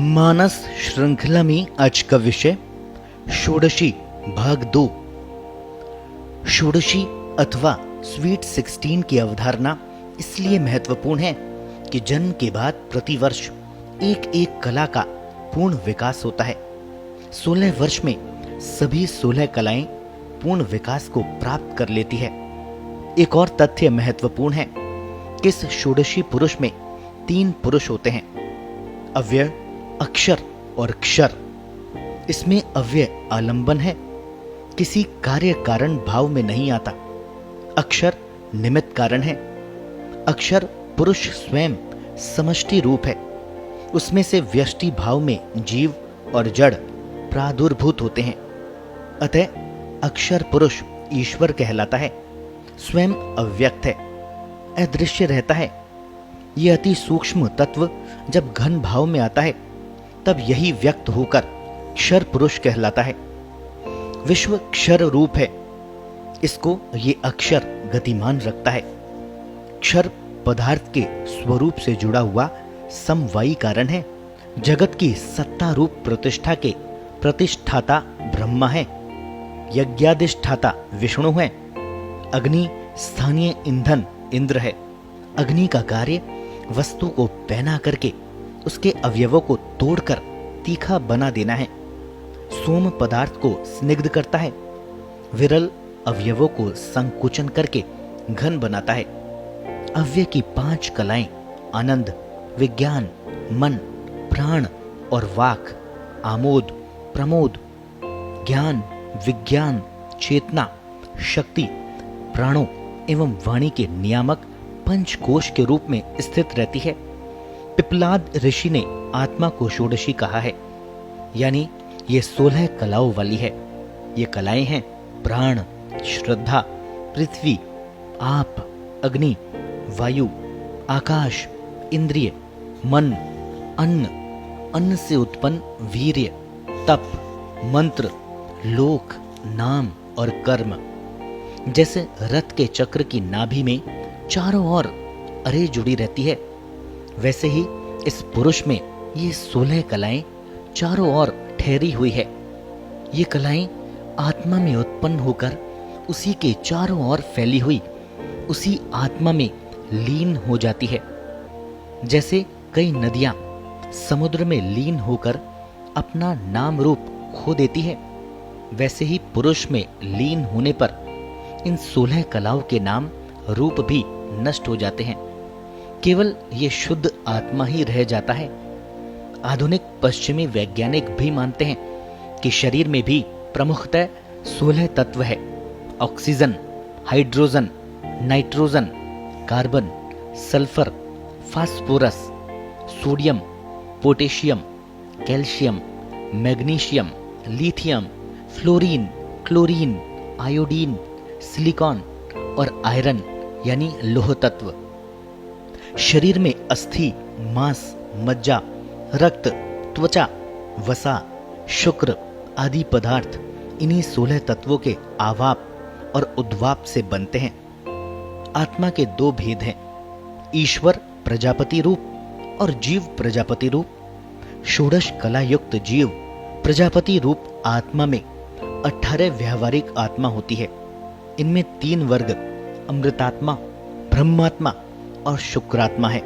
मानस श्रृंखला में आज का विषय षोडशी भाग 2। षोडशी अथवा स्वीट 16 की अवधारणा इसलिए महत्वपूर्ण है कि जन्म के बाद प्रतिवर्ष एक एक कला का पूर्ण विकास होता है। 16 वर्ष में सभी 16 कलाएं पूर्ण विकास को प्राप्त कर लेती है। एक और तथ्य महत्वपूर्ण है कि इस षोडशी पुरुष में 3 पुरुष होते हैं, अव्यय, अक्षर और क्षर। इसमें अव्यय आलंबन है, किसी कार्य कारण भाव में नहीं आता। अक्षर निमित्त कारण है। अक्षर पुरुष स्वयं समष्टि रूप है, उसमें से व्यष्टि भाव में जीव और जड़ प्रादुर्भूत होते हैं। अतः अक्षर पुरुष ईश्वर कहलाता है, स्वयं अव्यक्त है, अदृश्य रहता है। यह अति सूक्ष्म तत्व जब घन भाव में आता है तब यही व्यक्त होकर क्षर पुरुष कहलाता है। विश्व क्षर रूप है, इसको ये अक्षर गतिमान रखता है। क्षर पदार्थ के स्वरूप से जुड़ा हुआ समवायी कारण है। जगत की सत्ता रूप प्रतिष्ठा के प्रतिष्ठाता ब्रह्मा है, यज्ञाधिष्ठाता विष्णु है, अग्नि स्थानीय ईंधन इंद्र है। अग्नि का कार्य वस्तु को पहना करके उसके अवयवों को तोड़कर तीखा बना देना है। सोम पदार्थ को स्निग्ध करता है, विरल अवयवों को संकुचन करके घन बनाता है। अव्यय की 5 कलाएं आनंद, विज्ञान, मन, प्राण और वाक, आमोद, प्रमोद, ज्ञान, विज्ञान, चेतना, शक्ति, प्राणों एवं वाणी के नियामक पंचकोश के रूप में स्थित रहती है। पिप्पलाद ऋषि ने आत्मा को षोडशी कहा है, यानी ये 16 कलाओं वाली है। ये कलाएं हैं प्राण, श्रद्धा, पृथ्वी, आप, अग्नि, वायु, आकाश, इंद्रिय, मन, अन्न, अन्न से उत्पन्न वीर्य, तप, मंत्र, लोक, नाम और कर्म। जैसे रथ के चक्र की नाभि में चारों ओर अरे जुड़ी रहती है, वैसे ही इस पुरुष में ये 16 कलाएं चारों ओर ठहरी हुई है। ये कलाएं आत्मा में उत्पन्न होकर उसी के चारों ओर फैली हुई उसी आत्मा में लीन हो जाती है। जैसे कई नदियां समुद्र में लीन होकर अपना नाम रूप खो देती है, वैसे ही पुरुष में लीन होने पर इन 16 कलाओं के नाम रूप भी नष्ट हो जाते हैं। केवल ये शुद्ध आत्मा ही रह जाता है। आधुनिक पश्चिमी वैज्ञानिक भी मानते हैं कि शरीर में भी प्रमुखतः 16 तत्व है। Oxygen, hydrogen, nitrogen, carbon, sulphur, phosphorus, sodium, potassium, calcium, magnesium, lithium, fluorine, chlorine, iodine, silicon और आयरन यानी लोह तत्व। शरीर में अस्थि, मांस, मज्जा, रक्त, त्वचा, वसा, शुक्र आदि पदार्थ इन्हीं 16 तत्वों के आवाप और उद्वाप से बनते हैं। आत्मा के 2 भेद हैं, ईश्वर प्रजापति रूप और जीव प्रजापति रूप। षोडश कला युक्त जीव प्रजापति रूप आत्मा में 18 व्यावहारिक आत्मा होती है। इनमें 3 वर्ग अमृतात्मा, ब्रह्मात्मा और शुक्रात्मा है।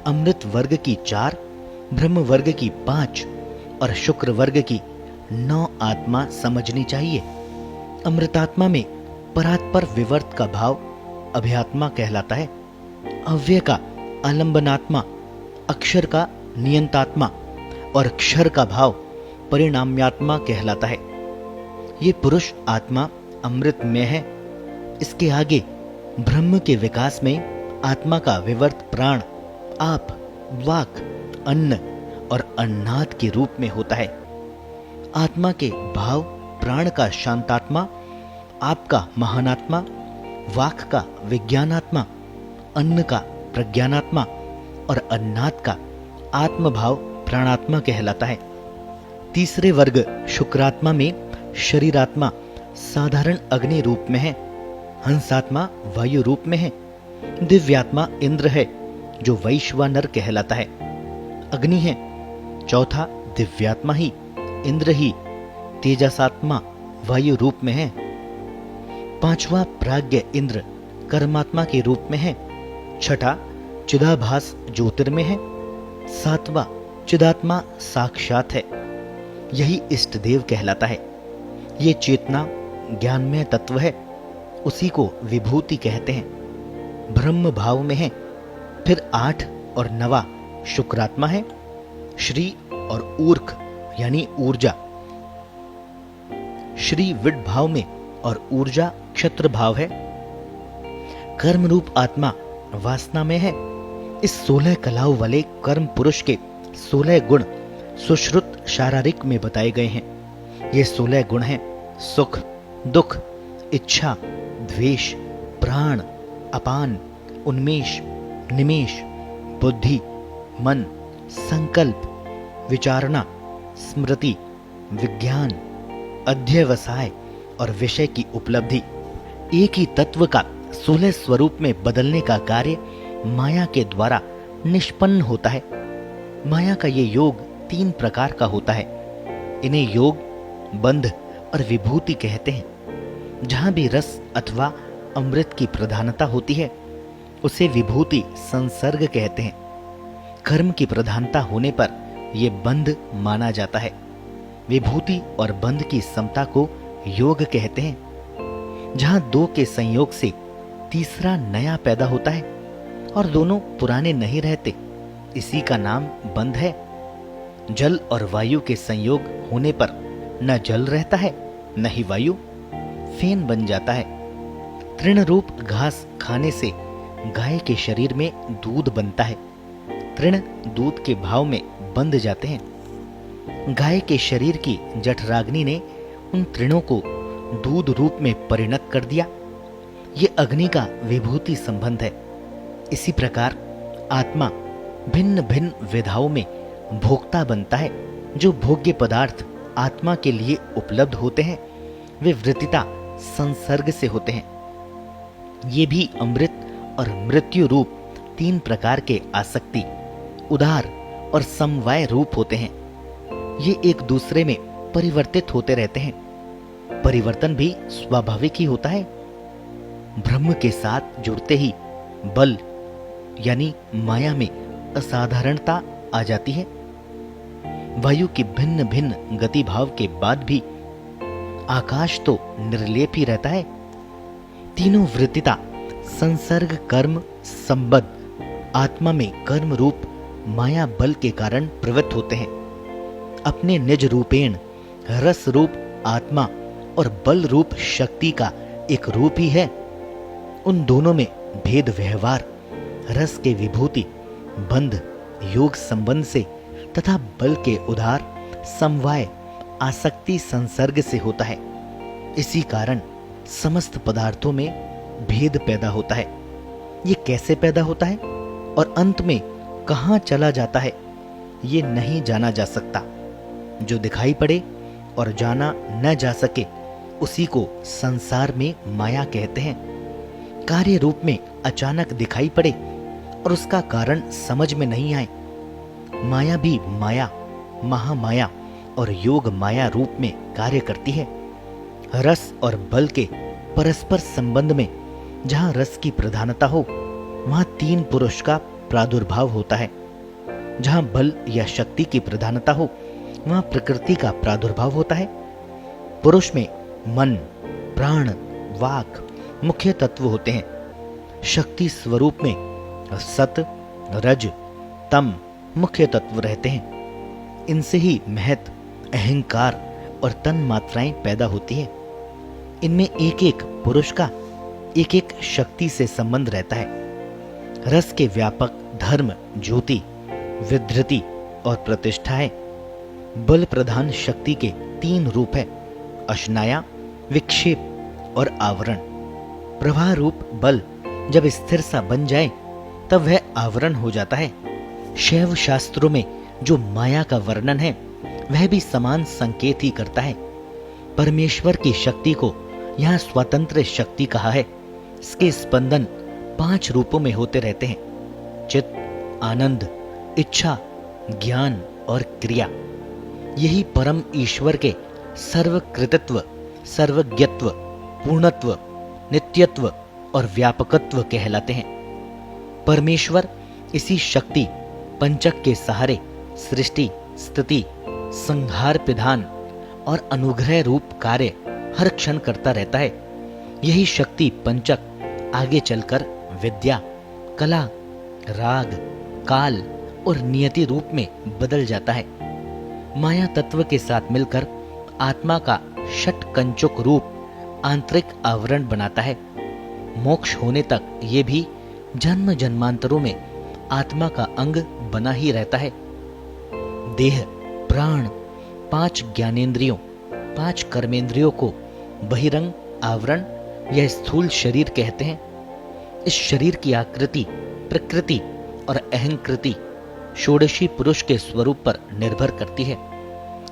अमृत वर्ग की 4, ब्रह्म वर्ग की 5 और शुक्र वर्ग की 9 आत्मा समझनी चाहिए। अमृतात्मा में परात्पर विवर्त का भाव अभयात्मा कहलाता है, अव्यय का आलंबनात्मा, अक्षर का नियंतात्मा और क्षर का भाव परिणाम्यात्मा कहलाता है। ये पुरुष आत्मा अमृत में है। इसके आगे ब्रह्म के विकास में आत्मा का विवर्त प्राण, आप, वाक, अन्न और अन्नाद के रूप में होता है। आत्मा के भाव प्राण का शांतात्मा, आप का महानात्मा, वाक का विज्ञानात्मा, अन्न का प्रज्ञानात्मा और अन्नाद का आत्मभाव प्राणात्मा कहलाता है। तीसरे वर्ग शुक्रात्मा में शरीरात्मा साधारण अग्नि रूप में है, हंसात्मा वायु रूप में है, दिव्यात्मा इंद्र है जो वैश्वानर कहलाता है, अग्नि है, चौथा दिव्यात्मा ही इंद्र ही तेजसात्मा वायु रूप में है। पांचवा प्राज्ञ इंद्र कर्मात्मा के रूप में है। छठा चिदाभास ज्योतिर्मय है। सातवां चिदात्मा साक्षात है, यही इष्ट देव कहलाता है। ये चेतना ज्ञानमय तत्व है, उसी को विभूति कहते हैं। ब्रह्म भाव में है। फिर 8 और 9वां शुक्रात्मा है। श्री और ऊर्ख यानी ऊर्जा श्री विड भाव में और ऊर्जा क्षत्र भाव है। कर्म रूप आत्मा वासना में है। इस 16 कलाओं वाले कर्म पुरुष के 16 गुण सुश्रुत शारीरिक में बताए गए हैं। ये 16 गुण हैं सुख, दुख, इच्छा, द्वेष, प्राण, अपान, उन्मेष, निमेष, बुद्धि, मन, संकल्प, विचारणा, स्मृति, विज्ञान, अध्यवसाय और विषय की उपलब्धि। एक ही तत्व का 16 स्वरूप में बदलने का कार्य माया के द्वारा निष्पन्न होता है। माया का ये योग 3 प्रकार का होता है। इन्हें योग, बंध और विभूति कहते हैं। जहां भी रस अथवा अमृत की प्रधानता होती है उसे विभूति संसर्ग कहते हैं। कर्म की प्रधानता होने पर यह बंध माना जाता है। विभूति और बंध की समता को योग कहते हैं। जहां 2 के संयोग से तीसरा नया पैदा होता है और दोनों पुराने नहीं रहते, इसी का नाम बंध है। जल और वायु के संयोग होने पर न जल रहता है न ही वायु, फेन बन जाता है। तृण रूप घास खाने से गाय के शरीर में दूध बनता है। तृण दूध के भाव में बंध जाते हैं। गाय के शरीर की जठराग्नि ने उन तृणों को दूध रूप में परिणत कर दिया। ये अग्नि का विभूति संबंध है। इसी प्रकार आत्मा भिन्न भिन्न विधाओं में भोक्ता बनता है। जो भोग्य पदार्थ आत्मा के लिए उपलब्ध होते हैं वे वृत्तिता संसर्ग से होते हैं। ये भी अमृत और मृत्यु रूप 3 प्रकार के आसक्ति, उदार और समवाय रूप होते हैं। ये एक दूसरे में परिवर्तित होते रहते हैं। परिवर्तन भी स्वाभाविक ही होता है। ब्रह्म के साथ जुड़ते ही बल यानी माया में असाधारणता आ जाती है। वायु की भिन्न भिन्न गति भाव के बाद भी आकाश तो निर्लेप ही रहता है। तीनों वृत्तिता संसर्ग, कर्म, संबद्ध आत्मा में कर्म रूप माया बल के कारण प्रवृत्त होते हैं। अपने निज रूपेण रस रूप आत्मा और बल रूप शक्ति का एक रूप ही है। उन दोनों में भेद व्यवहार रस के विभूति, बंध, योग संबंध से तथा बल के उदार, समवाय, आसक्ति, संसर्ग से होता है। इसी कारण समस्त पदार्थों में भेद पैदा होता है। ये कैसे पैदा होता है और अंत में कहां चला जाता है ये नहीं जाना जा सकता। जो दिखाई पड़े और जाना न जा सके उसी को संसार में माया कहते हैं। कार्य रूप में अचानक दिखाई पड़े और उसका कारण समझ में नहीं आए, माया भी माया, महामाया और योग माया रूप में कार्य करती है। रस और बल के परस्पर संबंध में जहां रस की प्रधानता हो वहां 3 पुरुष का प्रादुर्भाव होता है। जहां बल या शक्ति की प्रधानता हो वहां प्रकृति का प्रादुर्भाव होता है। पुरुष में मन, प्राण, वाक मुख्य तत्व होते हैं। शक्ति स्वरूप में सत, रज, तम मुख्य तत्व रहते हैं। इनसे ही महत, अहंकार और तन मात्राएं पैदा होती है। इनमें एक एक पुरुष का एक एक शक्ति से संबंध रहता है। रस के व्यापक धर्म, ज्योति, विधृति और प्रतिष्ठा है। बल प्रधान शक्ति के 3 रूप है, अशनाया, विक्षेप और आवरण। प्रवाह रूप बल जब स्थिर सा बन जाए तब वह आवरण हो जाता है। शैव शास्त्रों में जो माया का वर्णन है वह भी समान संकेत ही करता है। परमेश्वर की शक्ति को यहाँ स्वतंत्र शक्ति कहा है। इसके स्पंदन 5 रूपों में होते रहते हैं, चित्त, आनंद, इच्छा, ज्ञान और क्रिया, यही परम ईश्वर के सर्वकृतित्व, सर्वज्ञत्व, पूर्णत्व, नित्यत्व और व्यापकत्व कहलाते हैं। परमेश्वर इसी शक्ति पंचक के सहारे सृष्टि, स्थिति, संहार, विधान और अनुग्रह रूप कार्य हर क्षण करता रहता है। यही शक्ति पंचक आगे चलकर विद्या, कला, राग, काल और नियति रूप में बदल जाता है। माया तत्व के साथ मिलकर आत्मा का षटकंचुक रूप आंतरिक आवरण बनाता है। मोक्ष होने तक ये भी जन्म जन्मांतरों में आत्मा का अंग बना ही रहता है। देह, प्राण, 5 ज्ञानेंद्रियों, 5 कर्मेंद्रियों को बहिरंग आवरण या स्थूल शरीर कहते हैं। इस शरीर की आकृति, प्रकृति और अहंकृति षोडशी पुरुष के स्वरूप पर निर्भर करती है।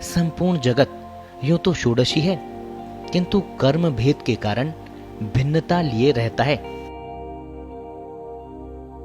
संपूर्ण जगत यूं तो षोडशी है, किंतु कर्म भेद के कारण भिन्नता लिए रहता है।